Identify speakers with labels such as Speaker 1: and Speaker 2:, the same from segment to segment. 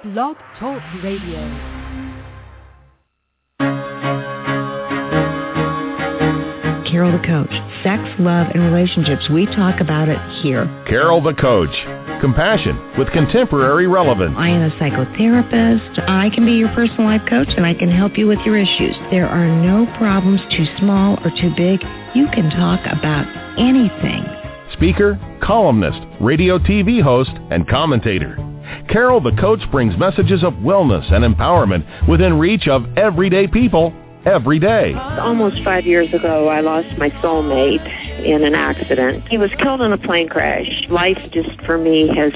Speaker 1: Blog Talk Radio.
Speaker 2: Carol the Coach. Sex, love, and relationships. We talk about it here.
Speaker 3: Carol the Coach. Compassion with contemporary relevance.
Speaker 2: I am a psychotherapist. I can be your personal life coach, and I can help you with your issues. There are no problems too small or too big. You can talk about anything.
Speaker 3: Speaker, columnist, radio TV host, and commentator. Carol the Coach brings messages of wellness and empowerment within reach of everyday people every day.
Speaker 4: Almost 5 years ago, I lost my soulmate in an accident. He was killed in a plane crash. Life just, for me, has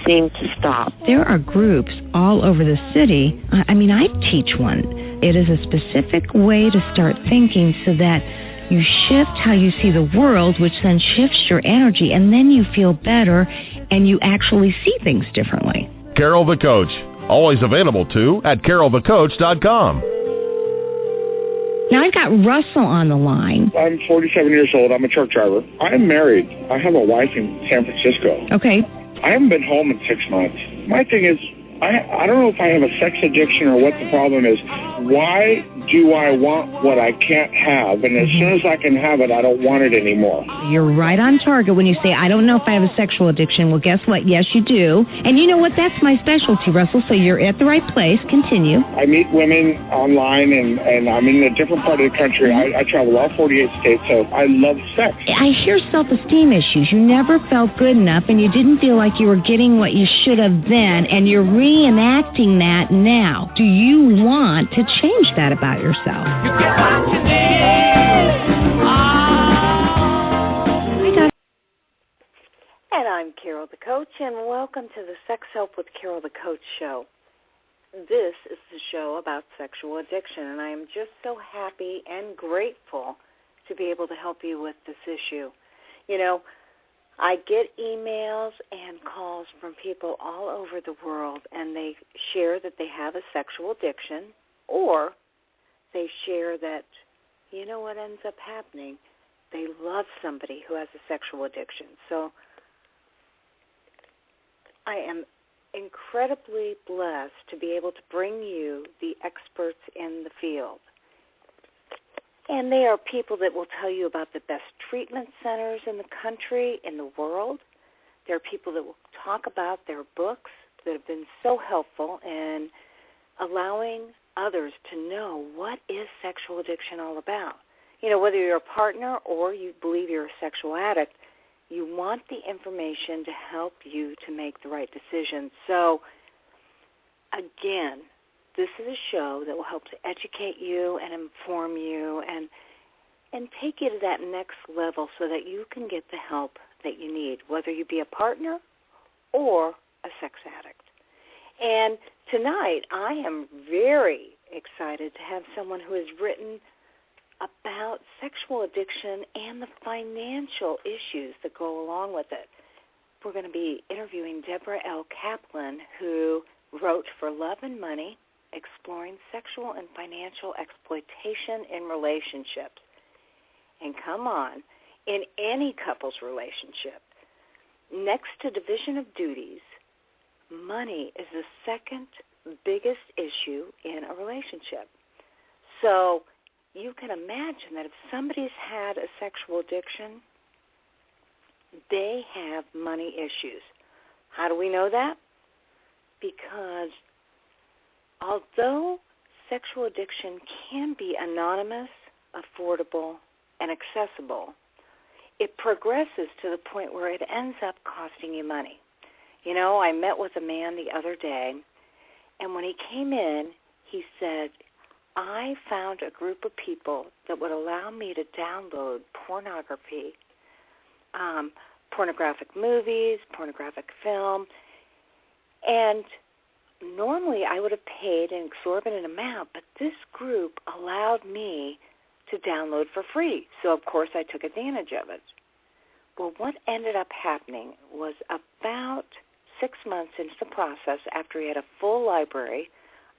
Speaker 4: seemed to stop.
Speaker 2: There are groups all over the city. I teach one. It is a specific way to start thinking so that you shift how you see the world, which then shifts your energy, and then you feel better and you actually see things differently.
Speaker 3: Carol the Coach. Always available, too, at carolthecoach.com.
Speaker 2: Now, I've got Russell on the line.
Speaker 5: I'm 47 years old. I'm a truck driver. I'm married. I have a wife in San Francisco.
Speaker 2: Okay.
Speaker 5: I haven't been home in 6 months. My thing is, I don't know if I have a sex addiction or what the problem is. Why do I want what I can't have? And as soon as I can have it, I don't want it anymore.
Speaker 2: You're right on target when you say, I don't know if I have a sexual addiction. Well, guess what? Yes, you do. And you know what? That's my specialty, Russell, so you're at the right place. Continue.
Speaker 5: I meet women online, and I'm in a different part of the country. I travel all 48 states, so I love sex.
Speaker 2: I hear self-esteem issues. You never felt good enough, and you didn't feel like you were getting what you should have then, and you're reenacting that now. Do you want to change that about yourself?
Speaker 6: You get what you need.
Speaker 7: And I'm Carol the Coach, and welcome to the Sex Help with Carol the Coach show. This is the show about sexual addiction, and I am just so happy and grateful to be able to help you with this issue. You know, I get emails and calls from people all over the world, and they share that they have a sexual addiction, or they share that, you know what ends up happening? They love somebody who has a sexual addiction. So I am incredibly blessed to be able to bring you the experts in the field. And they are people that will tell you about the best treatment centers in the country, in the world. There are people that will talk about their books that have been so helpful in allowing others to know what is sexual addiction all about. You know, whether you're a partner or you believe you're a sexual addict, you want the information to help you to make the right decision. So, again, this is a show that will help to educate you and inform you and take you to that next level so that you can get the help that you need, whether you be a partner or a sex addict. And tonight, I am very excited to have someone who has written about sexual addiction and the financial issues that go along with it. We're going to be interviewing Debra L. Kaplan, who wrote For Love and Money, Exploring Sexual and Financial Exploitation in Relationships. And come on, in any couple's relationship, next to division of duties, money is the second biggest issue in a relationship. So you can imagine that if somebody's had a sexual addiction, they have money issues. How do we know that? Because although sexual addiction can be anonymous, affordable, and accessible, it progresses to the point where it ends up costing you money. You know, I met with a man the other day, and when he came in, he said, I found a group of people that would allow me to download pornography, pornographic movies, pornographic film, and normally I would have paid an exorbitant amount, but this group allowed me to download for free. So, of course, I took advantage of it. Well, what ended up happening was about 6 months into the process, after he had a full library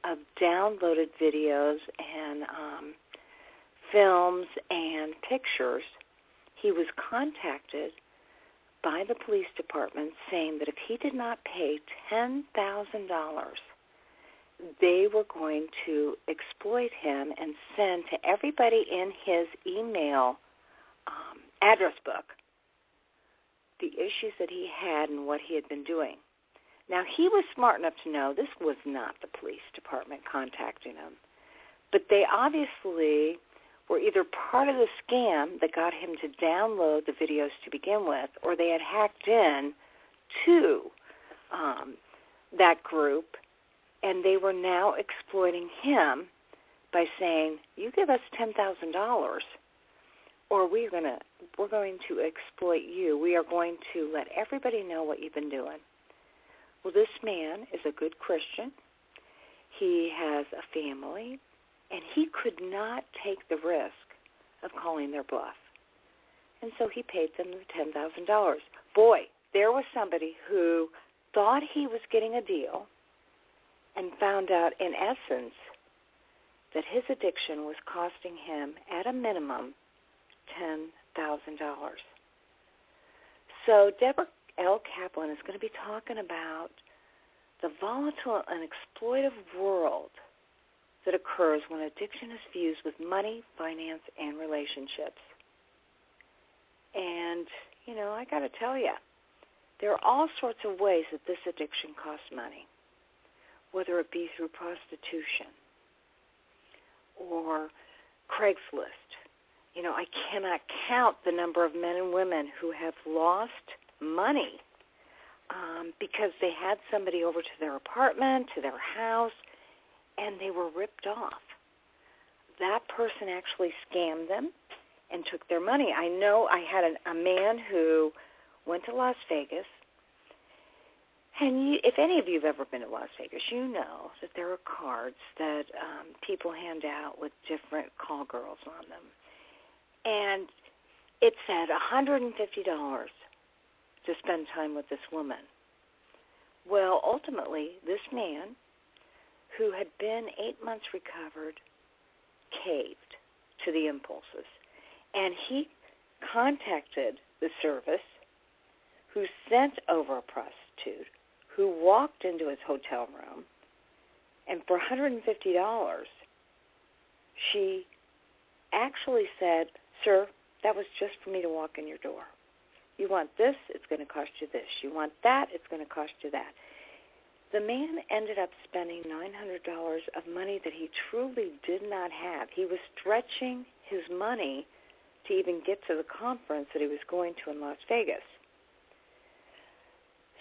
Speaker 7: of downloaded videos and films and pictures, he was contacted by the police department saying that if he did not pay $10,000 they were going to exploit him and send to everybody in his email address book the issues that he had and what he had been doing. Now, he was smart enough to know this was not the police department contacting him, but they obviously were either part of the scam that got him to download the videos to begin with, or they had hacked in to that group, and they were now exploiting him by saying, you give us $10,000 or we're going to exploit you. We are going to let everybody know what you've been doing. Well, this man is a good Christian. He has a family, and he could not take the risk of calling their bluff. And so he paid them the $10,000. Boy, there was somebody who thought he was getting a deal and found out, in essence, that his addiction was costing him, at a minimum, $10,000. So Debra L. Kaplan is going to be talking about the volatile and exploitive world that occurs when addiction is fused with money, finance, and relationships. And, I got to tell you, there are all sorts of ways that this addiction costs money, whether it be through prostitution or Craigslist. I cannot count the number of men and women who have lost money because they had somebody over to their apartment, to their house, and they were ripped off. That person actually scammed them and took their money. I know I had a man who went to Las Vegas, and if any of you have ever been to Las Vegas, you know that there are cards that people hand out with different call girls on them. And it said $150 to spend time with this woman. Well, ultimately, this man, who had been 8 months recovered, caved to the impulses. And he contacted the service, who sent over a prostitute, who walked into his hotel room, and for $150, she actually said, "Sir, that was just for me to walk in your door. You want this, it's going to cost you this. You want that, it's going to cost you that." The man ended up spending $900 of money that he truly did not have. He was stretching his money to even get to the conference that he was going to in Las Vegas.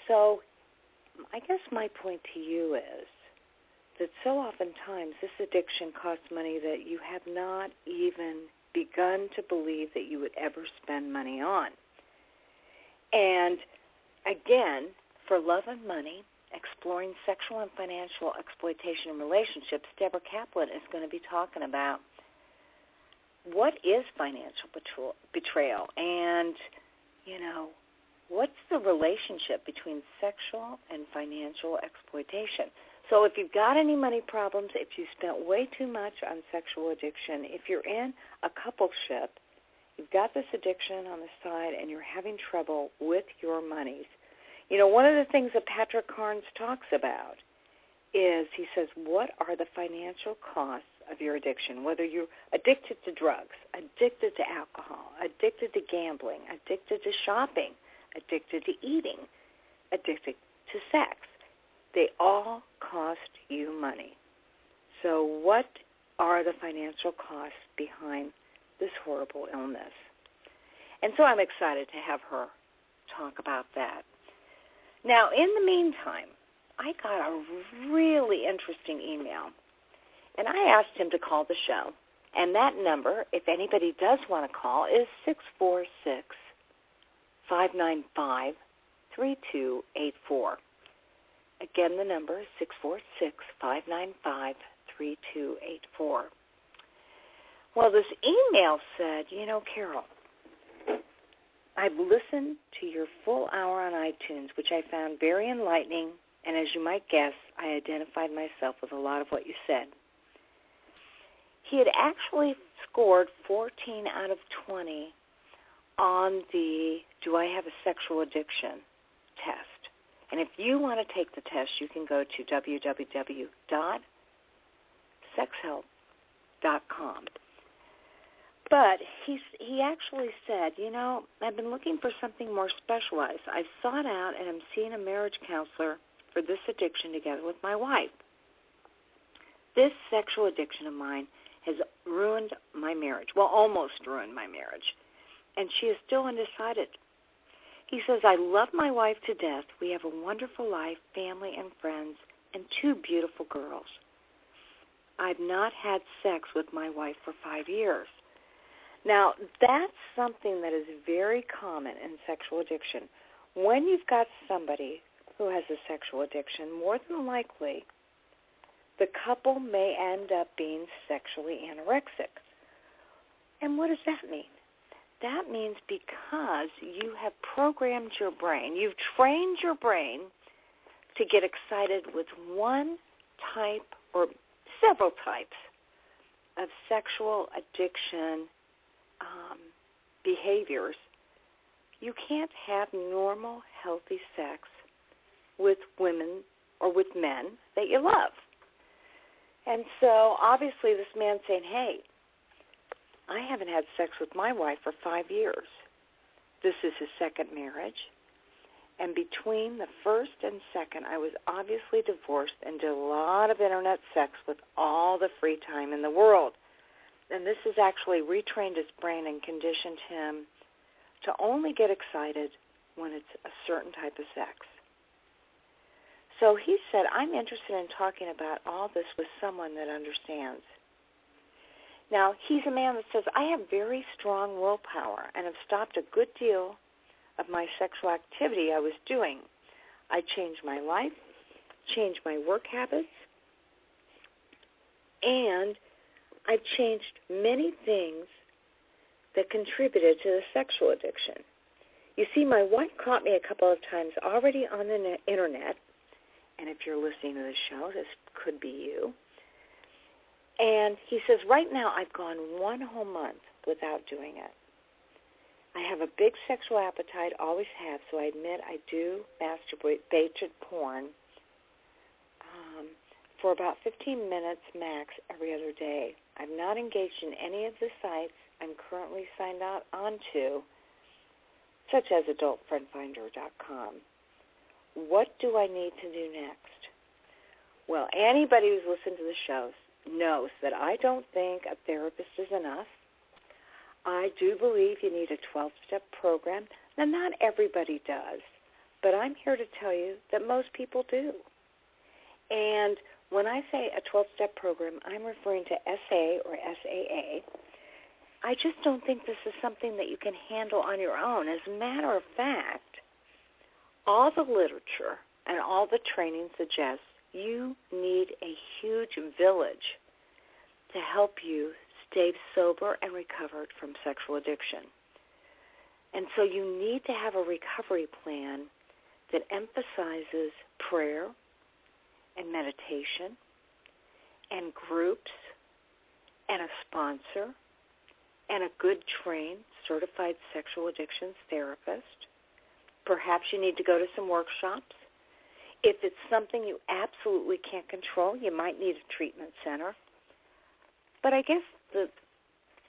Speaker 7: So I guess my point to you is that so oftentimes this addiction costs money that you have not even begun to believe that you would ever spend money on. And again, for Love and Money, Exploring Sexual and Financial Exploitation in Relationships, Debra Kaplan is going to be talking about what is financial betrayal and, what's the relationship between sexual and financial exploitation. So if you've got any money problems, if you spent way too much on sexual addiction, if you're in a coupleship, you've got this addiction on the side and you're having trouble with your monies. One of the things that Patrick Carnes talks about is, he says, what are the financial costs of your addiction? Whether you're addicted to drugs, addicted to alcohol, addicted to gambling, addicted to shopping, addicted to eating, addicted to sex. They all cost you money. So what are the financial costs behind this horrible illness? And so I'm excited to have her talk about that. Now, in the meantime, I got a really interesting email, and I asked him to call the show. And that number, if anybody does want to call, is 646-595-3284. Again, the number is 646-595-3284. Well, this email said, Carol, I've listened to your full hour on iTunes, which I found very enlightening, and as you might guess, I identified myself with a lot of what you said. He had actually scored 14 out of 20 on the Do I Have a Sexual Addiction test. And if you want to take the test, you can go to www.sexhelp.com. But he actually said, I've been looking for something more specialized. I've sought out and I'm seeing a marriage counselor for this addiction together with my wife. This sexual addiction of mine has ruined my marriage. Well, almost ruined my marriage. And she is still undecided. He says, I love my wife to death. We have a wonderful life, family and friends, and 2 beautiful girls. I've not had sex with my wife for 5 years. Now, that's something that is very common in sexual addiction. When you've got somebody who has a sexual addiction, more than likely, the couple may end up being sexually anorexic. And what does that mean? That means because you have programmed your brain, you've trained your brain to get excited with one type or several types of sexual addiction behaviors. You can't have normal, healthy sex with women or with men that you love. And so obviously this man's saying, hey, I haven't had sex with my wife for 5 years. This is his second marriage. And between the first and second, I was obviously divorced and did a lot of internet sex with all the free time in the world. And this has actually retrained his brain and conditioned him to only get excited when it's a certain type of sex. So he said, I'm interested in talking about all this with someone that understands. Now, he's a man that says, I have very strong willpower and have stopped a good deal of my sexual activity I was doing. I changed my life, changed my work habits, and I've changed many things that contributed to the sexual addiction. You see, my wife caught me a couple of times already on the internet, and if you're listening to the show, this could be you. And he says, right now I've gone 1 whole month without doing it. I have a big sexual appetite, always have, so I admit I do masturbate porn for about 15 minutes max every other day. I've not engaged in any of the sites I'm currently signed onto, such as adultfriendfinder.com. What do I need to do next? Well, anybody who's listened to the shows knows that I don't think a therapist is enough. I do believe you need a 12-step program. Now, not everybody does, but I'm here to tell you that most people do. And when I say a 12-step program, I'm referring to SA or SAA. I just don't think this is something that you can handle on your own. As a matter of fact, all the literature and all the training suggests you need a huge village to help you stay sober and recovered from sexual addiction. And so you need to have a recovery plan that emphasizes prayer and meditation and groups and a sponsor and a good trained certified sexual addictions therapist. Perhaps you need to go to some workshops. If it's something you absolutely can't control, you might need a treatment center. But I guess the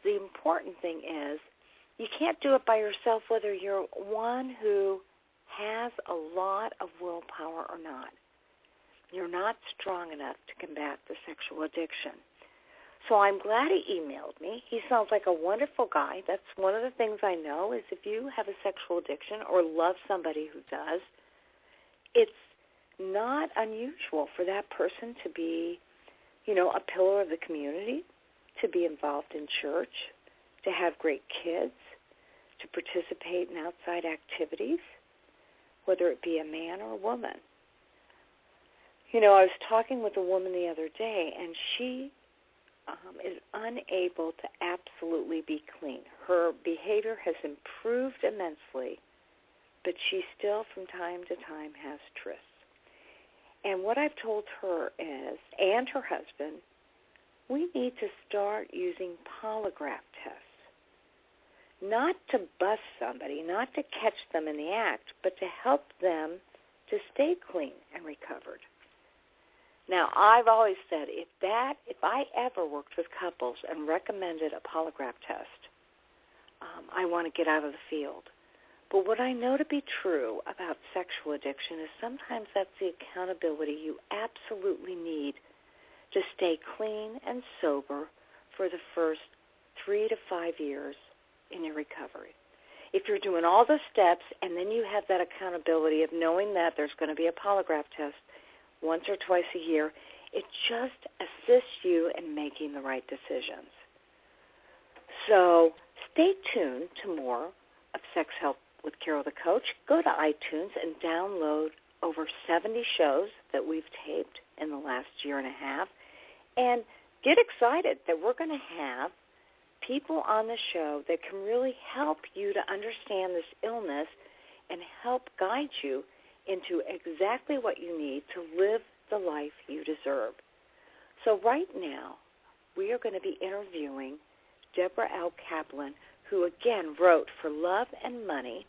Speaker 7: important thing is you can't do it by yourself, whether you're one who has a lot of willpower or not. You're not strong enough to combat the sexual addiction. So I'm glad he emailed me. He sounds like a wonderful guy. That's one of the things I know is if you have a sexual addiction or love somebody who does, it's not unusual for that person to be, a pillar of the community, to be involved in church, to have great kids, to participate in outside activities, whether it be a man or a woman. I was talking with a woman the other day, and she is unable to absolutely be clean. Her behavior has improved immensely, but she still from time to time has trysts. And what I've told her is, and her husband, we need to start using polygraph tests, not to bust somebody, not to catch them in the act, but to help them to stay clean and recovered. Now, I've always said if I ever worked with couples and recommended a polygraph test, I want to get out of the field. But what I know to be true about sexual addiction is sometimes that's the accountability you absolutely need to stay clean and sober for the first 3 to 5 years in your recovery. If you're doing all the steps and then you have that accountability of knowing that there's going to be a polygraph test once or twice a year, it just assists you in making the right decisions. So stay tuned to more of Sex Help with Carol the Coach. Go to iTunes and download over 70 shows that we've taped in the last year and a half. And get excited that we're going to have people on the show that can really help you to understand this illness and help guide you into exactly what you need to live the life you deserve. So right now, we are going to be interviewing Debra L. Kaplan, who again wrote For Love and Money,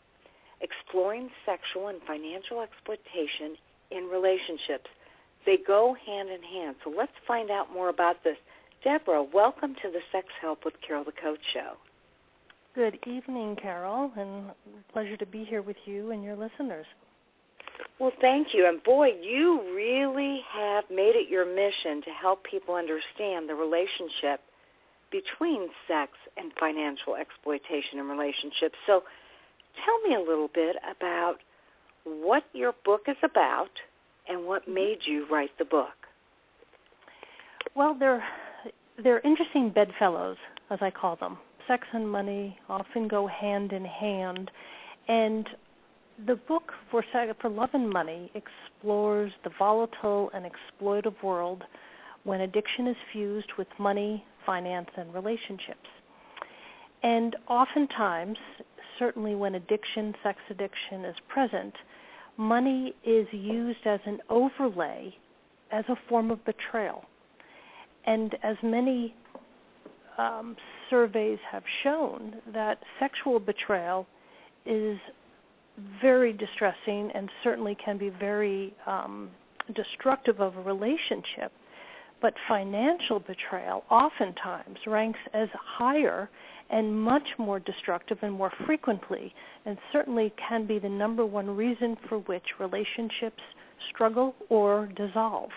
Speaker 7: Exploring Sexual and Financial Exploitation in Relationships. They go hand in hand. So let's find out more about this. Debra, welcome to the Sex Help with Carol the Coach show.
Speaker 1: Good evening, Carol, and pleasure to be here with you and your listeners.
Speaker 7: Well, thank you. And boy, you really have made it your mission to help people understand the relationship between sex and financial exploitation in relationships. So tell me a little bit about what your book is about and what made you write the book.
Speaker 1: Well, they're interesting bedfellows, as I call them. Sex and money often go hand in hand, and the book For Love and Money explores the volatile and exploitive world when addiction is fused with money, finance, and relationships. And oftentimes, certainly when sex addiction is present, money is used as an overlay, as a form of betrayal. And as many surveys have shown, that sexual betrayal is very distressing and certainly can be very destructive of a relationship. But financial betrayal oftentimes ranks as higher and much more destructive and more frequently, and certainly can be the number one reason for which relationships struggle or dissolve.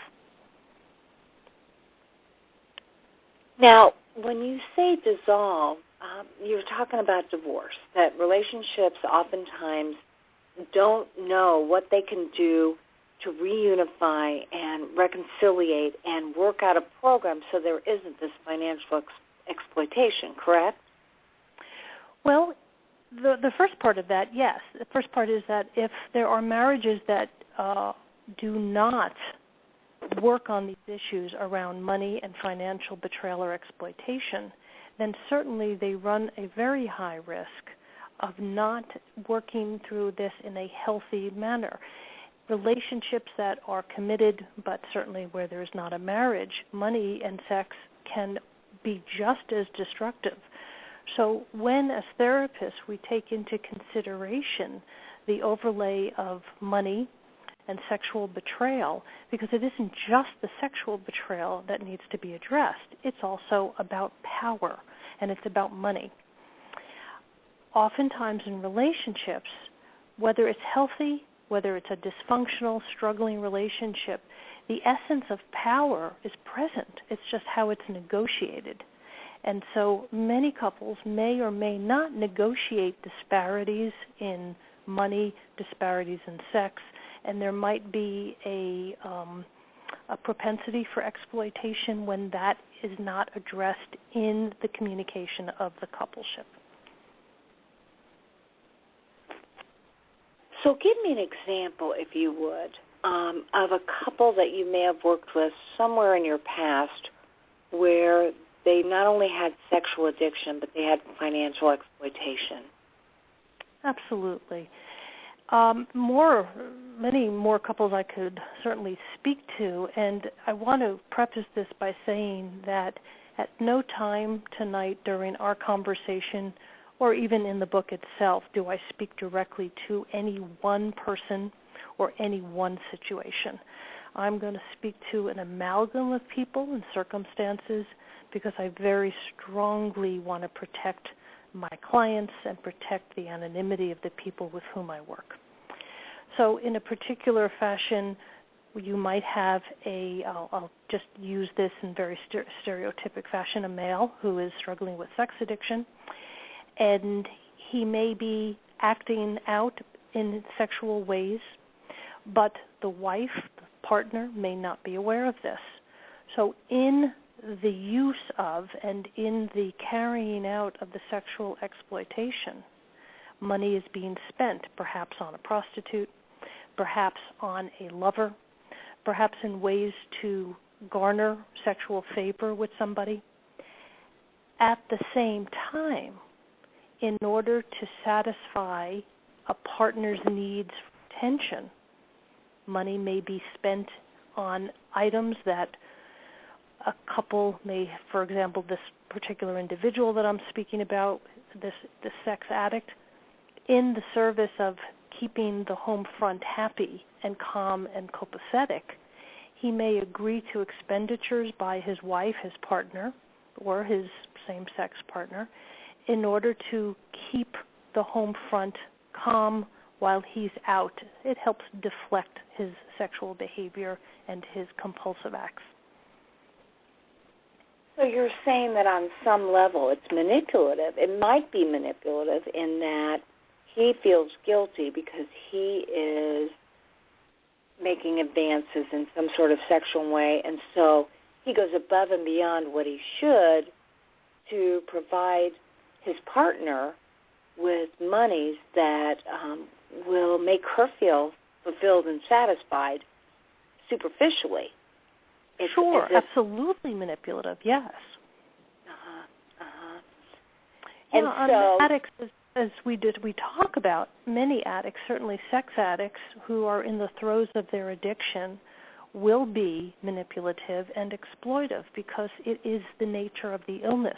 Speaker 7: Now, when you say dissolve, you're talking about divorce, that relationships oftentimes don't know what they can do to reunify and reconciliate and work out a program so there isn't this financial exploitation, correct?
Speaker 1: Well, the first part of that, yes. The first part is that if there are marriages that do not work on these issues around money and financial betrayal or exploitation, then certainly they run a very high risk of not working through this in a healthy manner. Relationships that are committed, but certainly where there's not a marriage, money and sex can be just as destructive. So when, as therapists, we take into consideration the overlay of money and sexual betrayal, because it isn't just the sexual betrayal that needs to be addressed. It's also about power, and it's about money. Oftentimes in relationships, whether it's healthy, whether it's a dysfunctional, struggling relationship, the essence of power is present. It's just how it's negotiated. And so many couples may or may not negotiate disparities in money, disparities in sex, and there might be a propensity for exploitation when that is not addressed in the communication of the coupleship.
Speaker 7: So give me an example, if you would, of a couple that you may have worked with somewhere in your past where they not only had sexual addiction, but they had financial exploitation.
Speaker 1: Absolutely. Many more couples I could certainly speak to, and I want to preface this by saying that at no time tonight during our conversation or even in the book itself do I speak directly to any one person or any one situation. I'm going to speak to an amalgam of people and circumstances because I very strongly want to protect my clients and protect the anonymity of the people with whom I work. So in a particular fashion, you might have I'll just use this in very stereotypic fashion, a male who is struggling with sex addiction, and he may be acting out in sexual ways, but the wife, the partner, may not be aware of this. So in the use of and in the carrying out of the sexual exploitation, money is being spent perhaps on a prostitute, perhaps on a lover, perhaps in ways to garner sexual favor with somebody. At the same time, in order to satisfy a partner's needs for attention, money may be spent on items that a couple may, for example, this particular individual that I'm speaking about, the sex addict, in the service of keeping the home front happy and calm and copacetic, he may agree to expenditures by his wife, his partner, or his same-sex partner in order to keep the home front calm while he's out. It helps deflect his sexual behavior and his compulsive acts.
Speaker 7: So you're saying that on some level it's manipulative. It might be manipulative in that he feels guilty because he is making advances in some sort of sexual way, and so he goes above and beyond what he should to provide his partner with monies that will make her feel fulfilled and satisfied superficially.
Speaker 1: Sure, absolutely manipulative, yes.
Speaker 7: And so
Speaker 1: addicts, as we talk about, many addicts, certainly sex addicts who are in the throes of their addiction, will be manipulative and exploitive because it is the nature of the illness,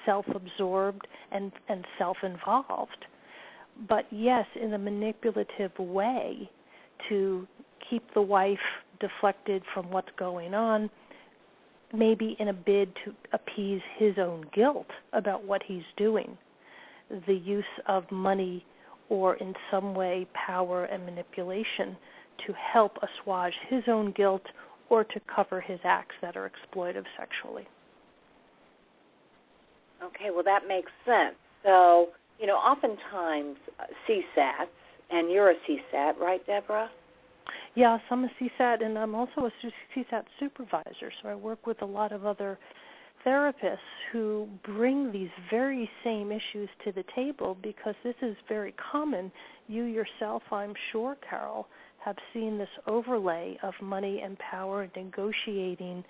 Speaker 1: self-absorbed and self-involved. But yes, in a manipulative way to keep the wife deflected from what's going on, maybe in a bid to appease his own guilt about what he's doing. The use of money or in some way power and manipulation to help assuage his own guilt or to cover his acts that are exploitive sexually.
Speaker 7: Okay, well, that makes sense. So, oftentimes CSATs, and you're a CSAT, right, Deborah?
Speaker 1: Yes, I'm a CSAT, and I'm also a CSAT supervisor, so I work with a lot of other therapists who bring these very same issues to the table because this is very common. You yourself, I'm sure, Carol, have seen this overlay of money and power and negotiating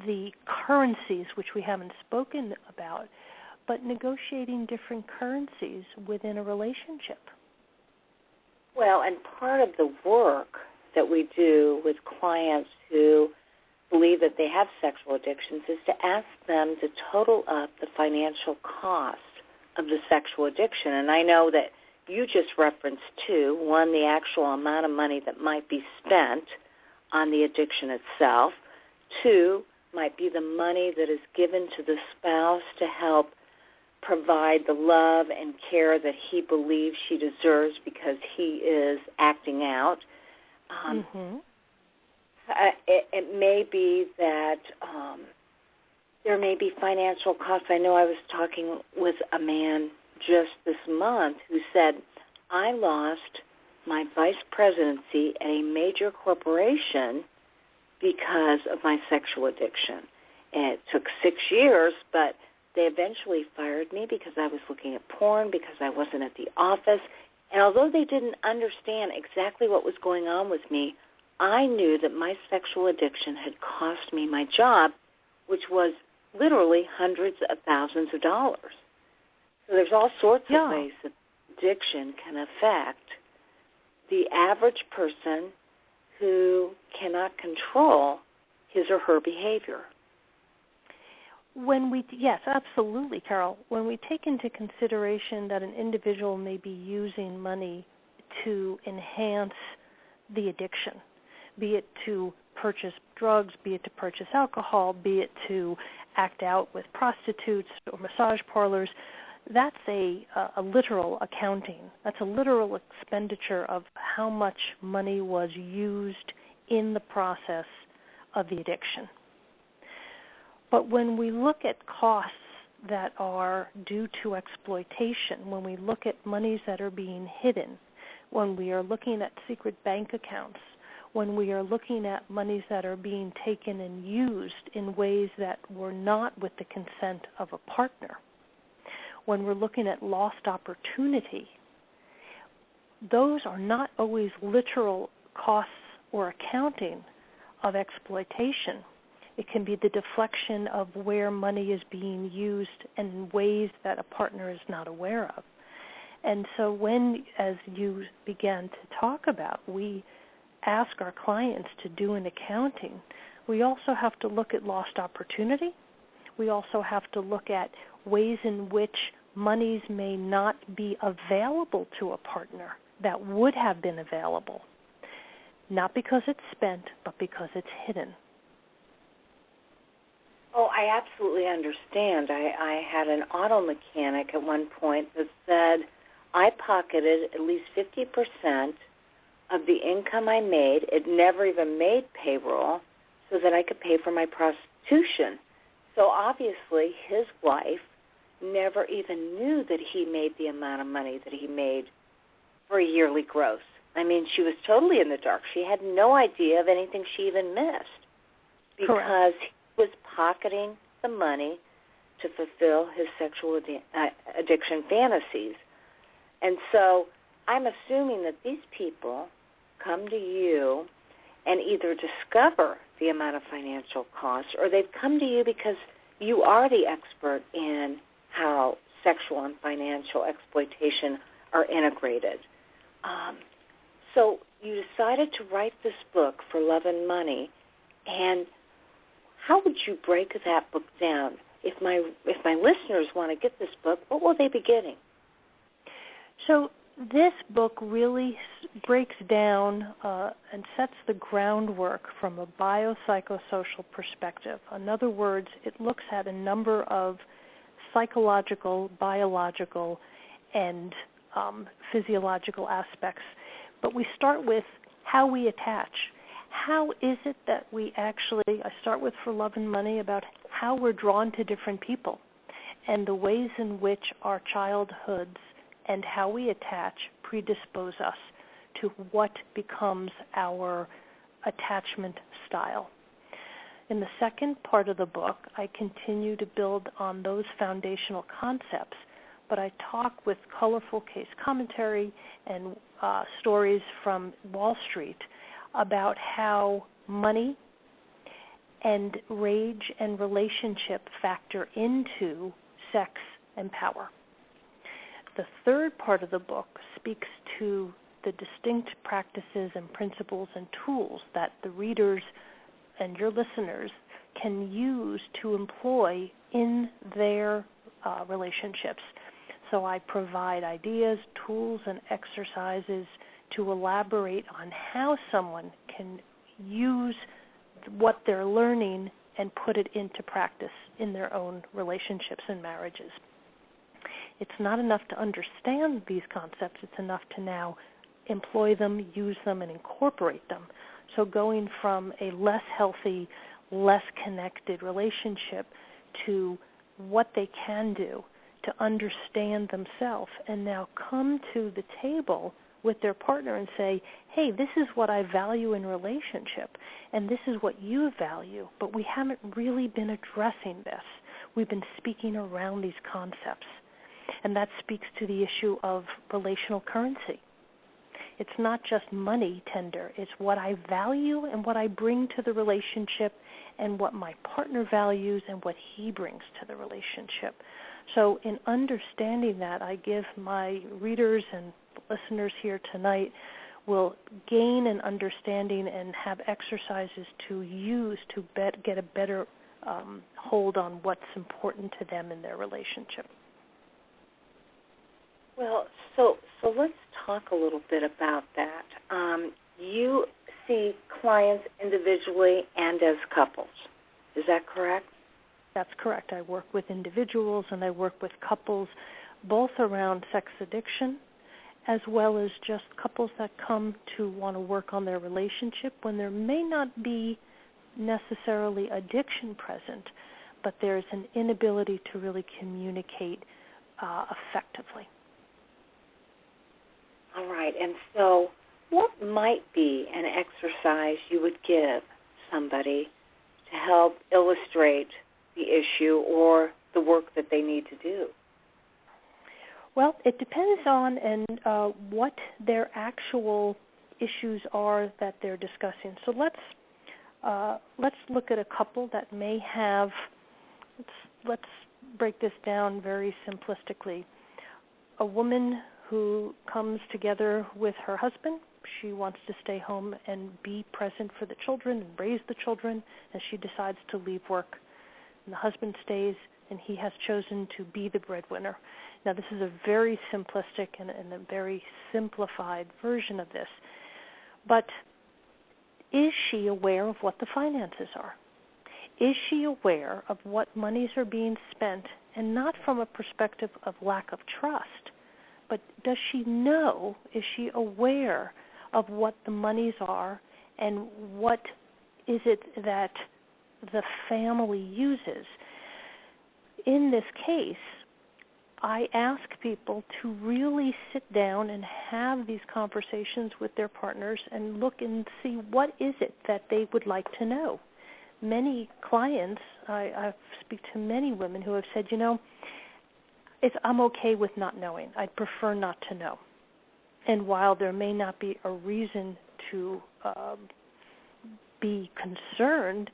Speaker 1: the currencies, which we haven't spoken about, but negotiating different currencies within a relationship.
Speaker 7: Well, and part of the work that we do with clients who believe that they have sexual addictions is to ask them to total up the financial cost of the sexual addiction. And I know that you just referenced two. One, the actual amount of money that might be spent on the addiction itself. Two, might be the money that is given to the spouse to help provide the love and care that he believes she deserves because he is acting out. It may be that there may be financial costs. I know I was talking with a man just this month who said, I lost my vice presidency at a major corporation because of my sexual addiction. And it took 6 years, but they eventually fired me because I was looking at porn, because I wasn't at the office. And although they didn't understand exactly what was going on with me, I knew that my sexual addiction had cost me my job, which was literally hundreds of thousands of dollars. So there's all sorts of ways that addiction can affect the average person who cannot control his or her behavior.
Speaker 1: Yes, absolutely, Carol. When we take into consideration that an individual may be using money to enhance the addiction, be it to purchase drugs, be it to purchase alcohol, be it to act out with prostitutes or massage parlors. That's a literal accounting. That's a literal expenditure of how much money was used in the process of the addiction. But when we look at costs that are due to exploitation, when we look at monies that are being hidden, when we are looking at secret bank accounts, when we are looking at monies that are being taken and used in ways that were not with the consent of a partner, when we're looking at lost opportunity, those are not always literal costs or accounting of exploitation. It can be the deflection of where money is being used in ways that a partner is not aware of. And so when, as you began to talk about, we ask our clients to do an accounting, we also have to look at lost opportunity. We also have to look at ways in which monies may not be available to a partner that would have been available, not because it's spent, but because it's hidden.
Speaker 7: Oh, I absolutely understand. I had an auto mechanic at one point that said I pocketed at least 50% of the income I made. It never even made payroll so that I could pay for my prostitution. So obviously his wife never even knew that he made the amount of money that he made for a yearly gross. I mean, she was totally in the dark. She had no idea of anything she even missed because
Speaker 1: Correct.
Speaker 7: he was pocketing the money to fulfill his sexual addiction fantasies. And so I'm assuming that these people come to you and either discover the amount of financial costs or they've come to you because you are the expert in how sexual and financial exploitation are integrated. So you decided to write this book for Love and Money, and how would you break that book down? If my listeners want to get this book, what will they be getting?
Speaker 1: So this book really breaks down and sets the groundwork from a biopsychosocial perspective. In other words, it looks at a number of psychological, biological, and physiological aspects. But we start with how we attach. How is it that we actually, I start with For Love and Money about how we're drawn to different people and the ways in which our childhoods and how we attach predispose us to what becomes our attachment style. In the second part of the book, I continue to build on those foundational concepts, but I talk with colorful case commentary and stories from Wall Street about how money and rage and relationship factor into sex and power. The third part of the book speaks to the distinct practices and principles and tools that the readers and your listeners can use to employ in their relationships. So I provide ideas, tools, and exercises to elaborate on how someone can use what they're learning and put it into practice in their own relationships and marriages. It's not enough to understand these concepts. It's enough to now employ them, use them, and incorporate them. So going from a less healthy, less connected relationship to what they can do to understand themselves and now come to the table with their partner and say, hey, this is what I value in relationship, and this is what you value, but we haven't really been addressing this. We've been speaking around these concepts. And that speaks to the issue of relational currency. It's not just money tender. It's what I value and what I bring to the relationship and what my partner values and what he brings to the relationship. So in understanding that, I give my readers and listeners here tonight will gain an understanding and have exercises to use to get a better hold on what's important to them in their relationship.
Speaker 7: Well, so let's talk a little bit about that. you see clients individually and as couples. Is that correct?
Speaker 1: That's correct. I work with individuals and I work with couples, both around sex addiction as well as just couples that come to want to work on their relationship when there may not be necessarily addiction present, but there's an inability to really communicate effectively.
Speaker 7: All right. And so what might be an exercise you would give somebody to help illustrate the issue or the work that they need to do?
Speaker 1: Well, it depends on what their actual issues are that they're discussing. So let's look at a couple that may have. Let's break this down very simplistically. A woman who comes together with her husband. She wants to stay home and be present for the children and raise the children, and she decides to leave work. And the husband stays, and he has chosen to be the breadwinner. Now, this is a very simplistic and a very simplified version of this. But is she aware of what the finances are? Is she aware of what monies are being spent, and not from a perspective of lack of trust, but does she know, is she aware of what the monies are and what is it that the family uses? In this case, I ask people to really sit down and have these conversations with their partners and look and see what is it that they would like to know. Many clients, I speak to many women who have said, I'm okay with not knowing. I'd prefer not to know. And while there may not be a reason to be concerned,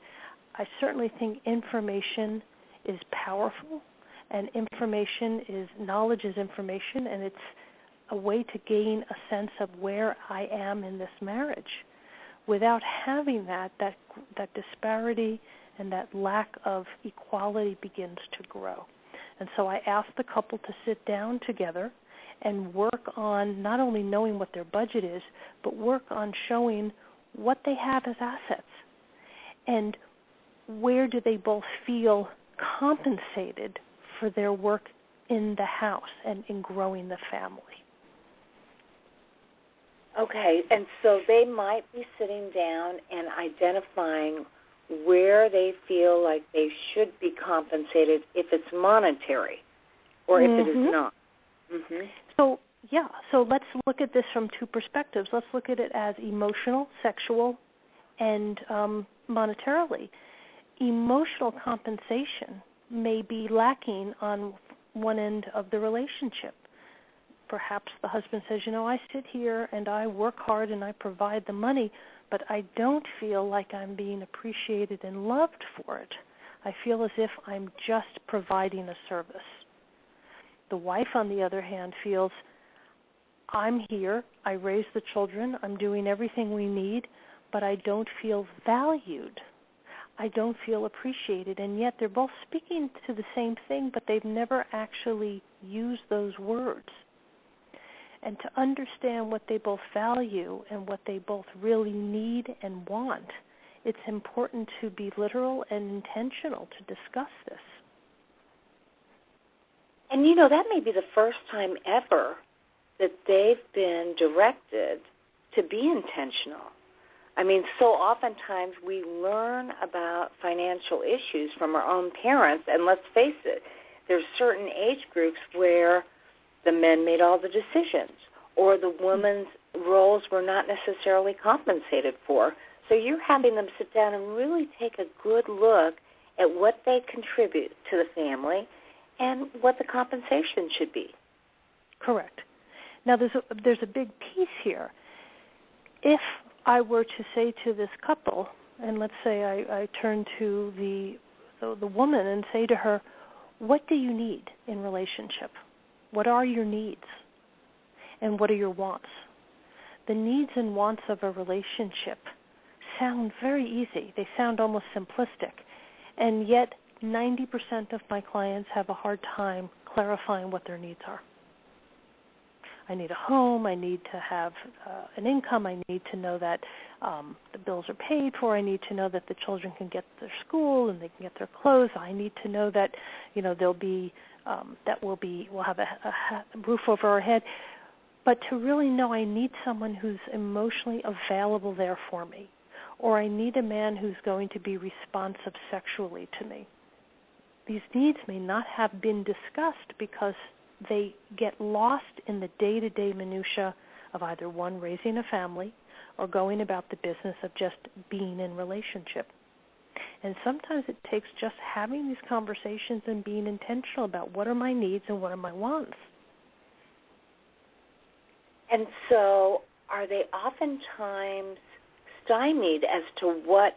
Speaker 1: I certainly think information is powerful, and knowledge is information, and it's a way to gain a sense of where I am in this marriage. Without having that disparity and that lack of equality begins to grow. And so I ask the couple to sit down together and work on not only knowing what their budget is, but work on showing what they have as assets and where do they both feel compensated for their work in the house and in growing the family.
Speaker 7: Okay, and so they might be sitting down and identifying where they feel like they should be compensated if it's monetary or if it is not. Mm-hmm.
Speaker 1: So let's look at this from two perspectives. Let's look at it as emotional, sexual, and monetarily. Emotional compensation may be lacking on one end of the relationship. Perhaps the husband says, I sit here and I work hard and I provide the money, but I don't feel like I'm being appreciated and loved for it. I feel as if I'm just providing a service. The wife, on the other hand, feels, I'm here, I raise the children, I'm doing everything we need, but I don't feel valued. I don't feel appreciated, and yet they're both speaking to the same thing, but they've never actually used those words. And to understand what they both value and what they both really need and want, it's important to be literal and intentional to discuss this.
Speaker 7: And that may be the first time ever that they've been directed to be intentional. I mean, so oftentimes we learn about financial issues from our own parents, and let's face it, there's certain age groups where the men made all the decisions or the women's roles were not necessarily compensated for. So you're having them sit down and really take a good look at what they contribute to the family and what the compensation should be.
Speaker 1: Correct. Now, there's a big piece here. If I were to say to this couple, and let's say I turn to the woman and say to her, what do you need in relationship? What are your needs? And what are your wants? The needs and wants of a relationship sound very easy. They sound almost simplistic. And yet 90% of my clients have a hard time clarifying what their needs are. I need a home. I need to have an income. I need to know that the bills are paid for. I need to know that the children can get to their school and they can get their clothes. I need to know that, there'll be we'll have a roof over our head. But to really know I need someone who's emotionally available there for me, or I need a man who's going to be responsive sexually to me. These needs may not have been discussed because they get lost in the day-to-day minutia of either one, raising a family, or going about the business of just being in relationship. And sometimes it takes just having these conversations and being intentional about what are my needs and what are my wants.
Speaker 7: And so are they oftentimes stymied as to what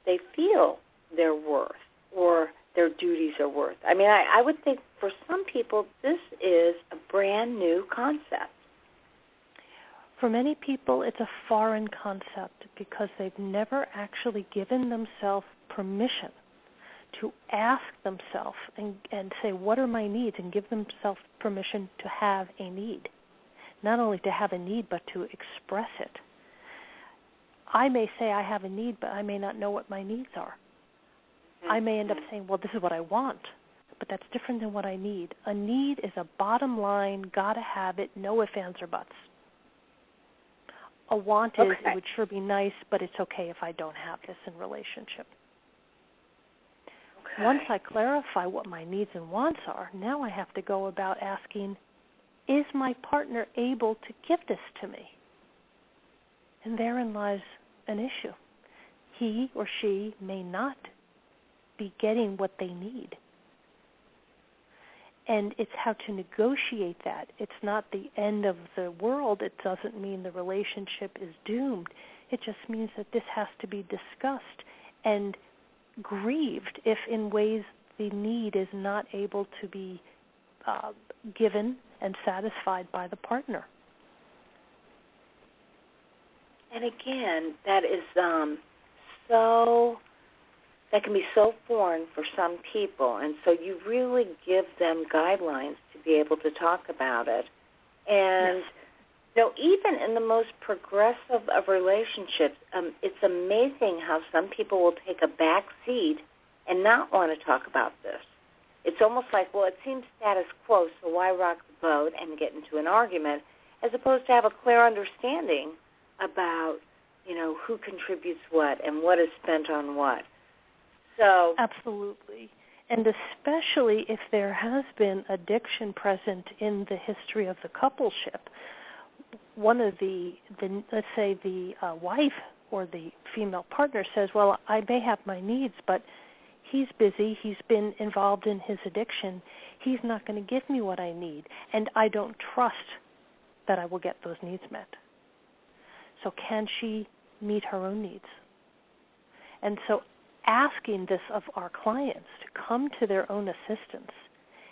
Speaker 7: they feel they're worth or their duties are worth? I mean, I would think for some people this is a brand new concept.
Speaker 1: For many people, it's a foreign concept because they've never actually given themselves permission to ask themselves and say, what are my needs, and give themselves permission to have a need. Not only to have a need, but to express it. I may say I have a need, but I may not know what my needs are. I may end up saying, well, this is what I want, but that's different than what I need. A need is a bottom line, gotta have it, no ifs, ands, or buts. A want is, it would sure be nice, but it's okay if I don't have this in relationship. Okay. Once I clarify what my needs and wants are, now I have to go about asking, is my partner able to give this to me? And therein lies an issue. He or she may not be getting what they need. And it's how to negotiate that. It's not the end of the world. It doesn't mean the relationship is doomed. It just means that this has to be discussed and grieved if in ways the need is not able to be given and satisfied by the partner.
Speaker 7: And again, that is that can be so foreign for some people, and so you really give them guidelines to be able to talk about it. And even in the most progressive of relationships, it's amazing how some people will take a back seat and not want to talk about this. It's almost like, well, it seems status quo, so why rock the boat and get into an argument, as opposed to have a clear understanding about, who contributes what and what is spent on what. So
Speaker 1: absolutely. And especially if there has been addiction present in the history of the coupleship, one of the let's say the wife or the female partner says, well, I may have my needs, but he's busy, he's been involved in his addiction, he's not going to give me what I need, and I don't trust that I will get those needs met. So can she meet her own needs? And so asking this of our clients to come to their own assistance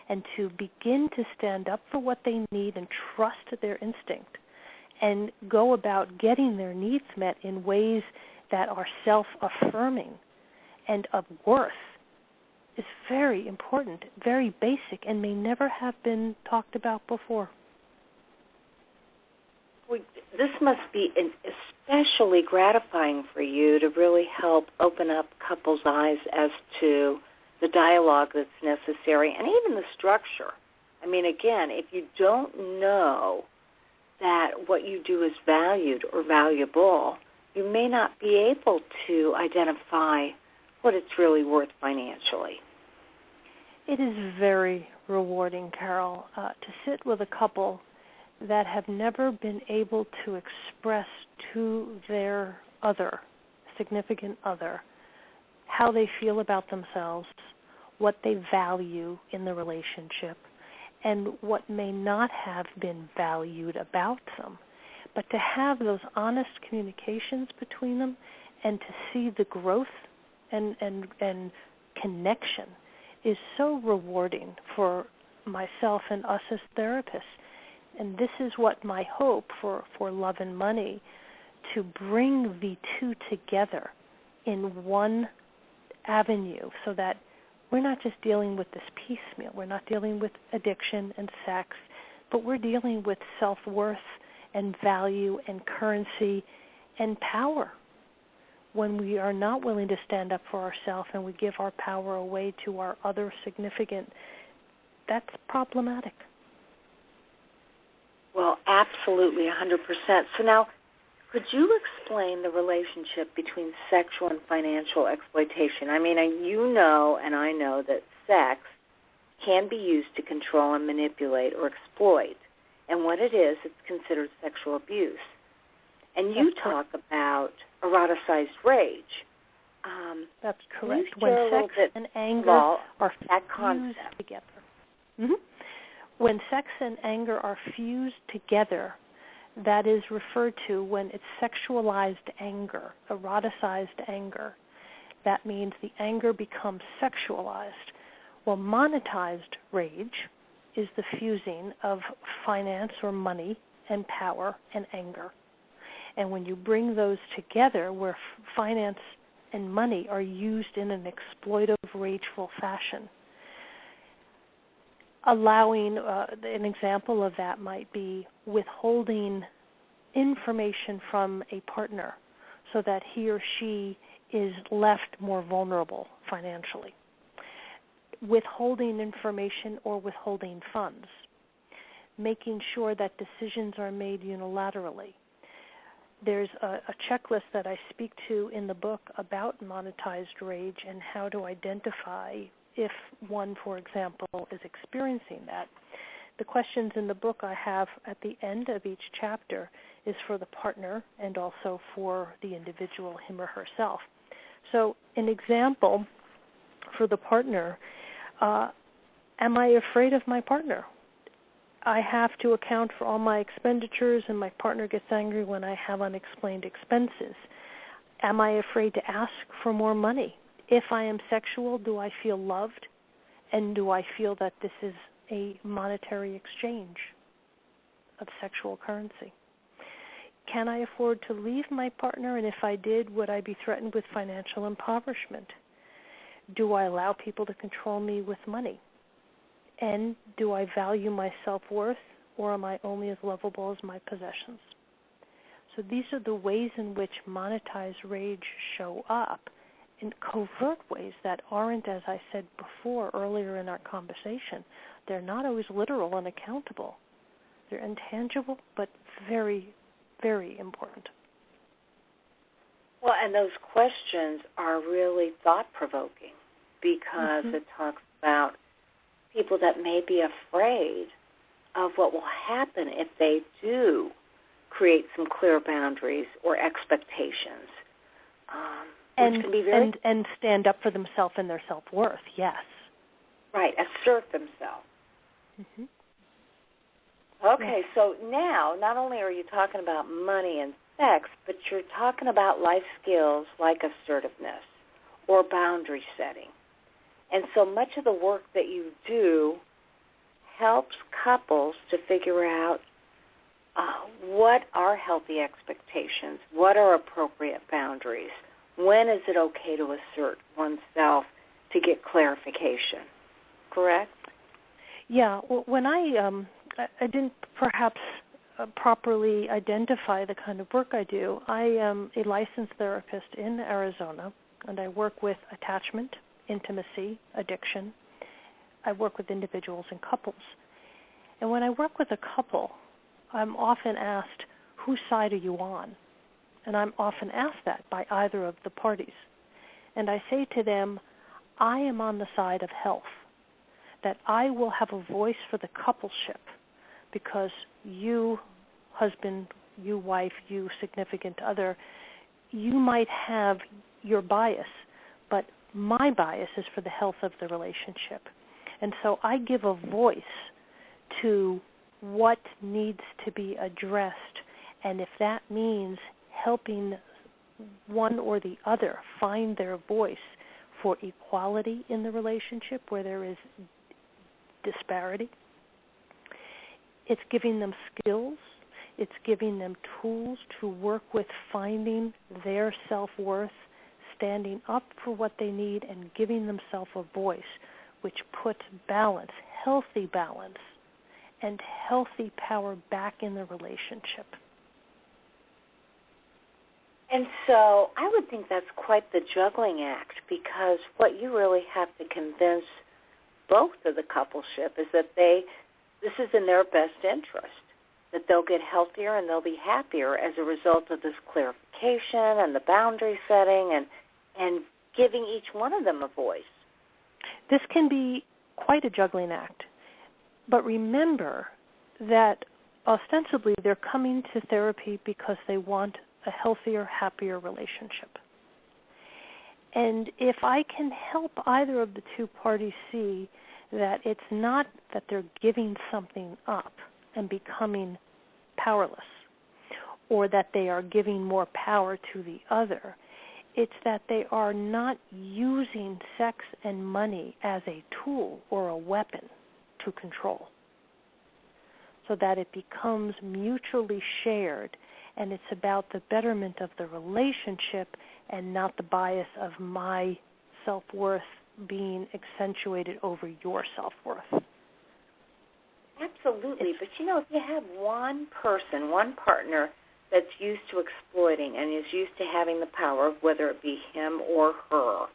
Speaker 1: and to begin to stand up for what they need and trust their instinct and go about getting their needs met in ways that are self-affirming and of worth is very important, very basic, and may never have been talked about before.
Speaker 7: This must be especially gratifying for you to really help open up couples' eyes as to the dialogue that's necessary and even the structure. I mean, again, if you don't know that what you do is valued or valuable, you may not be able to identify what it's really worth financially.
Speaker 1: It is very rewarding, Carol, to sit with a couple that have never been able to express to their other, significant other, how they feel about themselves, what they value in the relationship, and what may not have been valued about them. But to have those honest communications between them and to see the growth and connection is so rewarding for myself and us as therapists. And this is what my hope for Love and Money, to bring the two together in one avenue so that we're not just dealing with this piecemeal. We're not dealing with addiction and sex, but we're dealing with self-worth and value and currency and power. When we are not willing to stand up for ourselves and we give our power away to our other significant, that's problematic.
Speaker 7: Well, absolutely, 100%. So now, could you explain the relationship between sexual and financial exploitation? I mean, you know and I know that sex can be used to control and manipulate or exploit. And what it is, it's considered sexual abuse. And you talk about eroticized rage.
Speaker 1: That's correct. When sex and anger are fused together. Mm-hmm. When sex and anger are fused together, that is referred to when it's sexualized anger, eroticized anger. That means the anger becomes sexualized. Well, monetized rage is the fusing of finance or money and power and anger. And when you bring those together, where finance and money are used in an exploitive, rageful fashion, allowing an example of that might be withholding information from a partner so that he or she is left more vulnerable financially. Withholding information or withholding funds. Making sure that decisions are made unilaterally. There's a checklist that I speak to in the book about monetized rage and how to identify if one, for example, is experiencing that. The questions in the book I have at the end of each chapter is for the partner and also for the individual, him or herself. So an example for the partner, am I afraid of my partner? I have to account for all my expenditures and my partner gets angry when I have unexplained expenses. Am I afraid to ask for more money? If I am sexual, do I feel loved? And do I feel that this is a monetary exchange of sexual currency? Can I afford to leave my partner? And if I did, would I be threatened with financial impoverishment? Do I allow people to control me with money? And do I value my self-worth, or am I only as lovable as my possessions? So these are the ways in which monetized rage show up in covert ways that aren't, as I said before earlier in our conversation, they're not always literal and accountable. They're intangible, but very, very important.
Speaker 7: Well, and those questions are really thought-provoking because it talks about people that may be afraid of what will happen if they do create some clear boundaries or expectations. Which can be very
Speaker 1: and stand up for themselves and their self-worth, yes.
Speaker 7: Right, assert themselves.
Speaker 1: Mm-hmm.
Speaker 7: Okay, so now not only are you talking about money and sex, but you're talking about life skills like assertiveness or boundary setting. And so much of the work that you do helps couples to figure out what are healthy expectations, what are appropriate boundaries, when is it okay to assert oneself to get clarification, correct?
Speaker 1: Yeah, well, when I didn't perhaps properly identify the kind of work I do, I am a licensed therapist in Arizona, and I work with attachment, intimacy, addiction. I work with individuals and couples. And when I work with a couple, I'm often asked, whose side are you on? And I'm often asked that by either of the parties. And I say to them, I am on the side of health, that I will have a voice for the coupleship because you, husband, you, wife, you, significant other, you might have your bias, but my bias is for the health of the relationship. And so I give a voice to what needs to be addressed, and if that means helping one or the other find their voice for equality in the relationship where there is disparity, it's giving them skills, it's giving them tools to work with finding their self-worth, standing up for what they need, and giving themselves a voice which puts balance, healthy balance, and healthy power back in the relationship.
Speaker 7: And so I would think that's quite the juggling act, because what you really have to convince both of the coupleship is that this is in their best interest, that they'll get healthier and they'll be happier as a result of this clarification and the boundary setting and giving each one of them a voice.
Speaker 1: This can be quite a juggling act, but remember that ostensibly they're coming to therapy because they want a healthier, happier relationship. And if I can help either of the two parties see that it's not that they're giving something up and becoming powerless, or that they are giving more power to the other, it's that they are not using sex and money as a tool or a weapon to control, so that it becomes mutually shared, and it's about the betterment of the relationship and not the bias of my self-worth being accentuated over your self-worth.
Speaker 7: Absolutely. But, if you have one person, one partner that's used to exploiting and is used to having the power, whether it be him or her,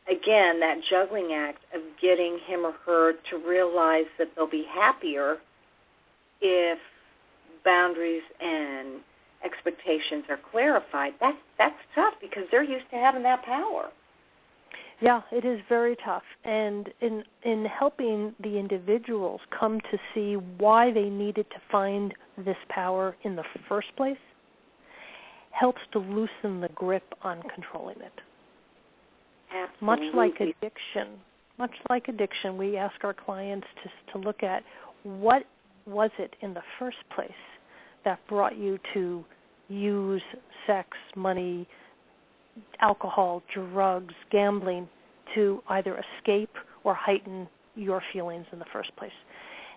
Speaker 7: again, that juggling act of getting him or her to realize that they'll be happier if boundaries and expectations are clarified, that's tough, because they're used to having that power.
Speaker 1: Yeah, it is very tough. And in helping the individuals come to see why they needed to find this power in the first place helps to loosen the grip on controlling it.
Speaker 7: Absolutely.
Speaker 1: Much like addiction, we ask our clients to look at what was it in the first place that brought you to use sex, money, alcohol, drugs, gambling to either escape or heighten your feelings in the first place.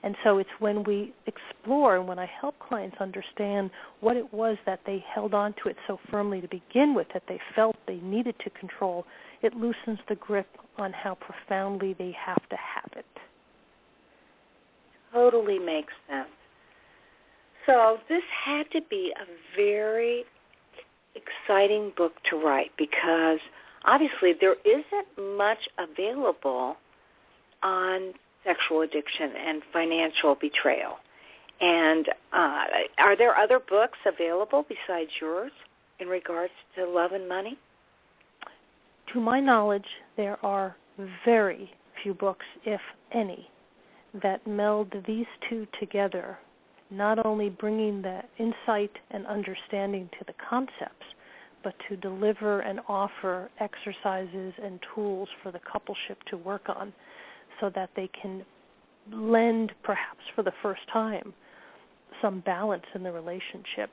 Speaker 1: And so it's when we explore and when I help clients understand what it was that they held on to it so firmly to begin with, that they felt they needed to control, it loosens the grip on how profoundly they have to have it.
Speaker 7: Totally makes sense. So this had to be a very exciting book to write, because obviously there isn't much available on sexual addiction and financial betrayal. And are there other books available besides yours in regards to love and money?
Speaker 1: To my knowledge, there are very few books, if any, that meld these two together, not only bringing the insight and understanding to the concepts, but to deliver and offer exercises and tools for the coupleship to work on, so that they can lend, perhaps for the first time, some balance in the relationship.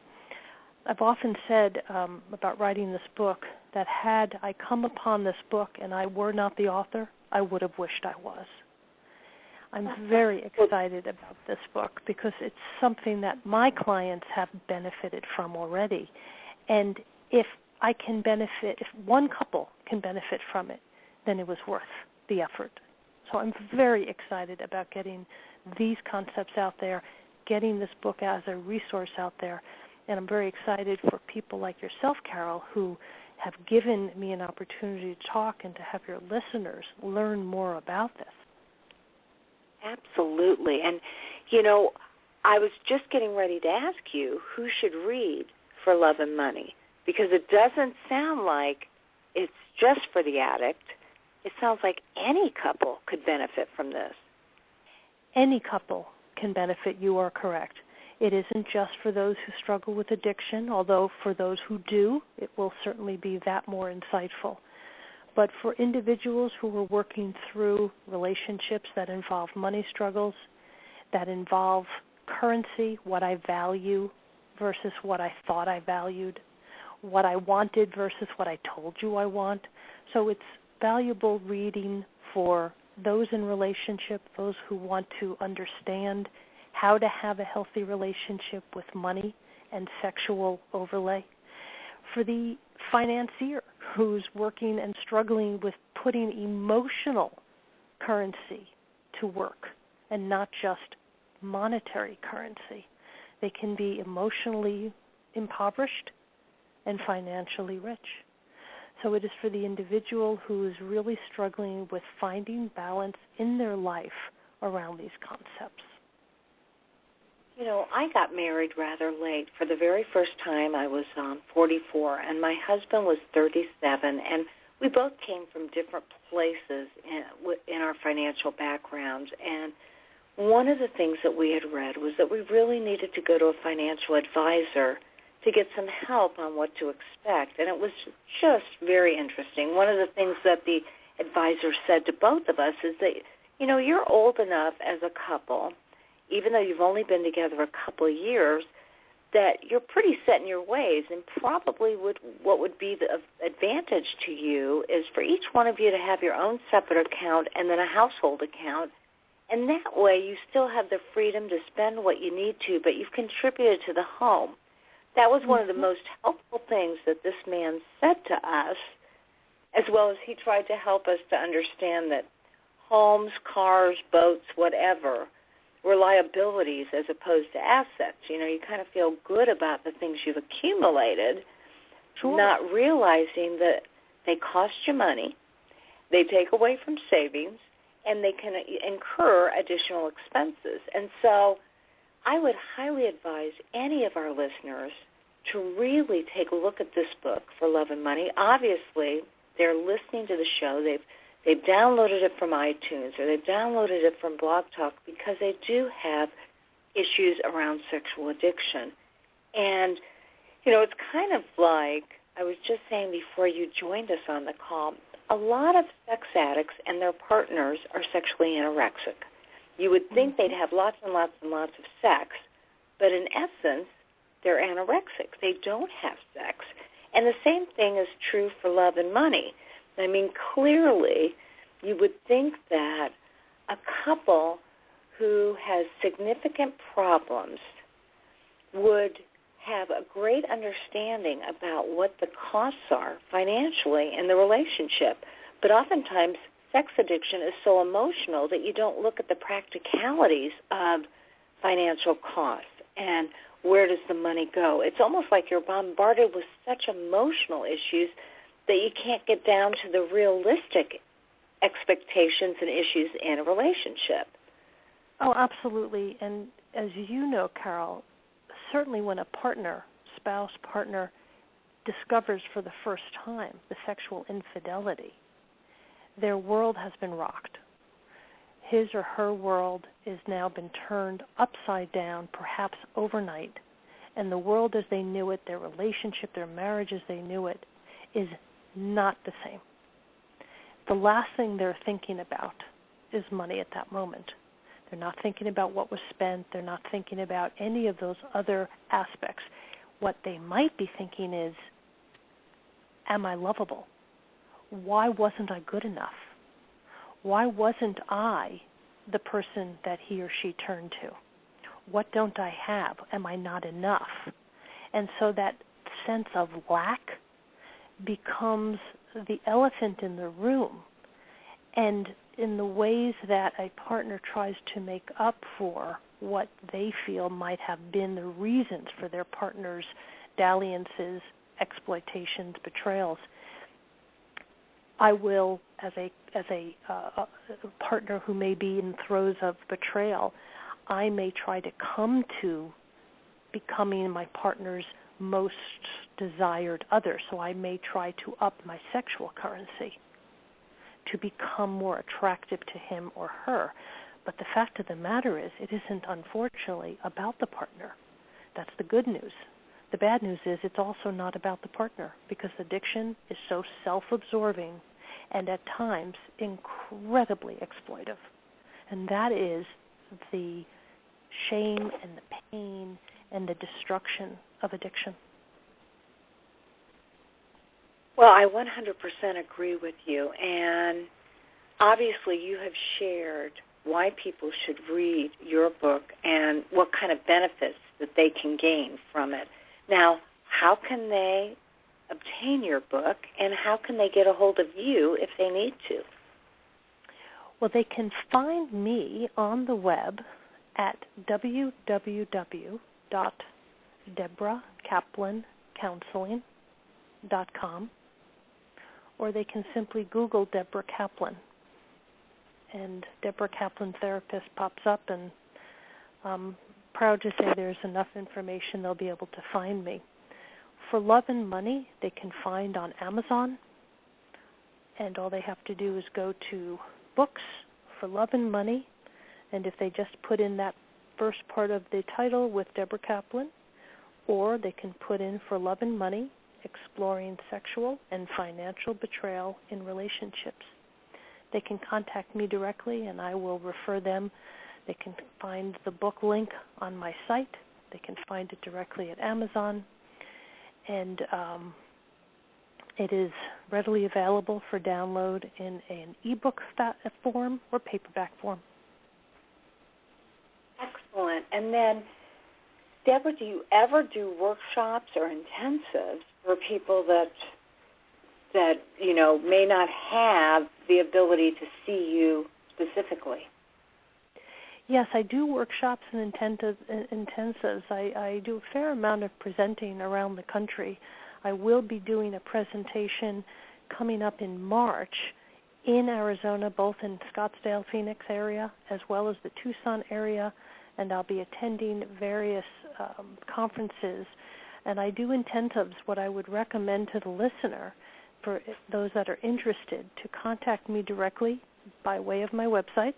Speaker 1: I've often said about writing this book that had I come upon this book and I were not the author, I would have wished I was. I'm very excited about this book because it's something that my clients have benefited from already. And if I can benefit, if one couple can benefit from it, then it was worth the effort. So I'm very excited about getting these concepts out there, getting this book as a resource out there. And I'm very excited for people like yourself, Carol, who have given me an opportunity to talk and to have your listeners learn more about this.
Speaker 7: Absolutely. And, I was just getting ready to ask you who should read For Love and Money, because it doesn't sound like it's just for the addict. It sounds like any couple could benefit from this.
Speaker 1: Any couple can benefit, you are correct. It isn't just for those who struggle with addiction, although for those who do, it will certainly be that more insightful. But for individuals who are working through relationships that involve money struggles, that involve currency, what I value versus what I thought I valued, what I wanted versus what I told you I want. So it's valuable reading for those in relationship, those who want to understand how to have a healthy relationship with money and sexual overlay. For the financier who's working and struggling with putting emotional currency to work and not just monetary currency. They can be emotionally impoverished and financially rich. So it is for the individual who is really struggling with finding balance in their life around these concepts.
Speaker 7: You know, I got married rather late. For the very first time, I was 44, and my husband was 37, and we both came from different places in our financial backgrounds. And one of the things that we had read was that we really needed to go to a financial advisor to get some help on what to expect. And it was just very interesting. One of the things that the advisor said to both of us is that, you know, you're old enough as a couple, even though you've only been together a couple of years, that you're pretty set in your ways, and probably what would be the advantage to you is for each one of you to have your own separate account and then a household account, and that way you still have the freedom to spend what you need to, but you've contributed to the home. That was one of the most helpful things that this man said to us, as well as he tried to help us to understand that homes, cars, boats, whatever, were liabilities as opposed to assets. You know, you kind of feel good about the things you've accumulated,
Speaker 1: Sure.
Speaker 7: not realizing that they cost you money, they take away from savings, and they can incur additional expenses. And so I would highly advise any of our listeners to really take a look at this book, For Love and Money. Obviously, they're listening to the show. They've downloaded it from iTunes or they've downloaded it from Blog Talk because they do have issues around sexual addiction. And, you know, it's kind of like I was just saying before you joined us on the call, a lot of sex addicts and their partners are sexually anorexic. You would think they'd have lots and lots and lots of sex, but in essence, they're anorexic. They don't have sex. And the same thing is true for love and money. I mean, clearly, you would think that a couple who has significant problems would have a great understanding about what the costs are financially in the relationship. But oftentimes, sex addiction is so emotional that you don't look at the practicalities of financial costs and where does the money go. It's almost like you're bombarded with such emotional issues that you can't get down to the realistic expectations and issues in a relationship.
Speaker 1: Oh, absolutely. And as you know, Carol, certainly when a spouse partner, discovers for the first time the sexual infidelity, their world has been rocked. His or her world has now been turned upside down, perhaps overnight, and the world as they knew it, their relationship, their marriage as they knew it, is not the same. The last thing they're thinking about is money at that moment. They're not thinking about what was spent. They're not thinking about any of those other aspects. What they might be thinking is, am I lovable? Why wasn't I good enough? Why wasn't I the person that he or she turned to? What don't I have? Am I not enough? And so that sense of lack becomes the elephant in the room. And in the ways that a partner tries to make up for what they feel might have been the reasons for their partner's dalliances, exploitations, betrayals, I will, as a partner who may be in throes of betrayal, I may try to come to becoming my partner's most desired other. So I may try to up my sexual currency to become more attractive to him or her. But the fact of the matter is, it isn't, unfortunately, about the partner. That's the good news. The bad news is it's also not about the partner, because addiction is so self-absorbing and at times incredibly exploitive. And that is the shame and the pain and the destruction of addiction.
Speaker 7: Well, I 100% agree with you. And obviously you have shared why people should read your book and what kind of benefits that they can gain from it. Now, how can they obtain your book, and how can they get a hold of you if they need to?
Speaker 1: Well, they can find me on the web at www.DebraKaplanCounseling.com, or they can simply Google Debra Kaplan, and Debra Kaplan Therapist pops up, and I'm proud to say there's enough information they'll be able to find me. For Love and Money, they can find on Amazon, and all they have to do is go to Books for Love and Money, and if they just put in that first part of the title with Debra Kaplan, or they can put in For Love and Money, Exploring Sexual and Financial Betrayal in Relationships. They can contact me directly, and I will refer them. They can find the book link on my site. They can find it directly at Amazon, and it is readily available for download in an ebook form or paperback form.
Speaker 7: Excellent. And then, Debra, do you ever do workshops or intensives for people that may not have the ability to see you specifically?
Speaker 1: Yes, I do workshops and intensives. I do a fair amount of presenting around the country. I will be doing a presentation coming up in March in Arizona, both in Scottsdale, Phoenix area, as well as the Tucson area, and I'll be attending various conferences. And I do intensives. What I would recommend to the listener, for those that are interested, to contact me directly by way of my website,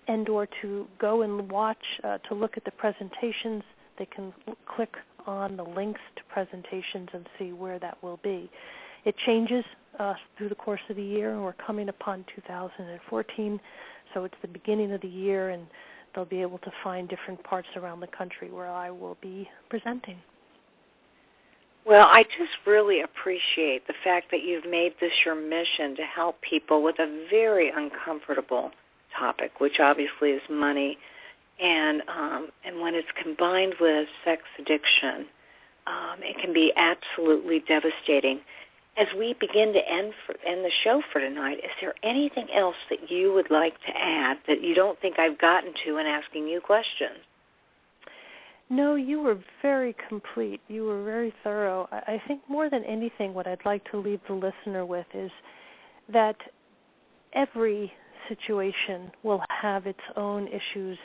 Speaker 1: and or to go and watch, to look at the presentations. They can click on the links to presentations and see where that will be. It changes through the course of the year, and we're coming upon 2014, so it's the beginning of the year, and they'll be able to find different parts around the country where I will be presenting.
Speaker 7: Well, I just really appreciate the fact that you've made this your mission to help people with a very uncomfortable topic, which obviously is money, and when it's combined with sex addiction, it can be absolutely devastating. As we begin to end the show for tonight, is there anything else that you would like to add that you don't think I've gotten to in asking you questions?
Speaker 1: No, you were very complete. You were very thorough. I think more than anything, what I'd like to leave the listener with is that every situation will have its own issues,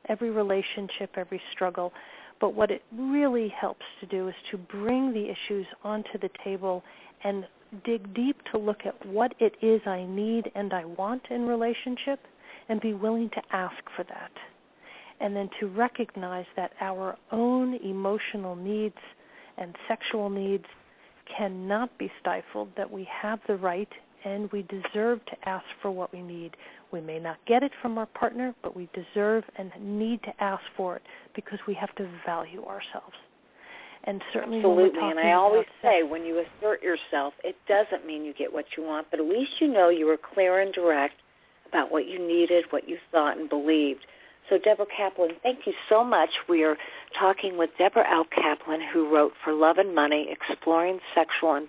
Speaker 1: every relationship, every struggle. But what it really helps to do is to bring the issues onto the table and dig deep to look at what it is I need and I want in relationship, and be willing to ask for that. And then to recognize that our own emotional needs and sexual needs cannot be stifled, that we have the right and we deserve to ask for what we need. We may not get it from our partner, but we deserve and need to ask for it because we have to value ourselves. And certainly
Speaker 7: absolutely, and I always say when you assert yourself, it doesn't mean you get what you want, but at least you know you were clear and direct about what you needed, what you thought and believed. So, Debra Kaplan, thank you so much. We are talking with Debra L. Kaplan, who wrote For Love and Money, Exploring Sexual and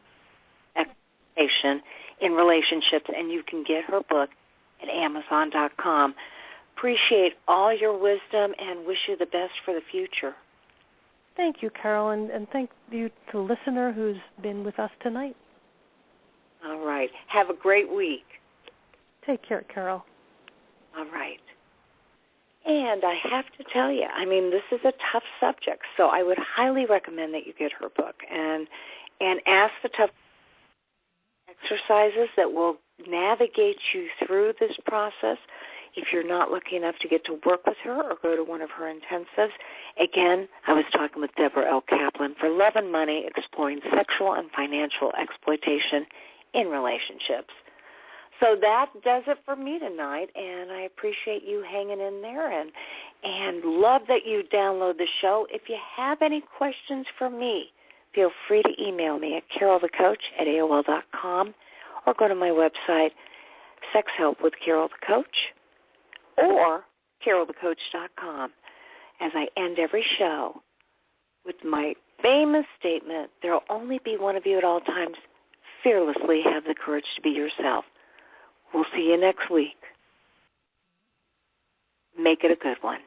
Speaker 7: Exploitation in Relationships, and you can get her book at Amazon.com. Appreciate all your wisdom and wish you the best for the future.
Speaker 1: Thank you, Carol, and thank you to the listener who's been with us tonight.
Speaker 7: All right. Have a great week.
Speaker 1: Take care, Carol.
Speaker 7: All right. And I have to tell you, I mean, this is a tough subject, so I would highly recommend that you get her book and ask the tough exercises that will navigate you through this process. If you're not lucky enough to get to work with her or go to one of her intensives, again, I was talking with Debra L. Kaplan for Love and Money, Exploring Sexual and Financial Exploitation in Relationships. So that does it for me tonight, and I appreciate you hanging in there and love that you download the show. If you have any questions for me, feel free to email me at carolthecoach@AOL.com or go to my website, Sex Help with Carol the Coach, or carolthecoach.com. As I end every show with my famous statement, there will only be one of you at all times. Fearlessly have the courage to be yourself. We'll see you next week. Make it a good one.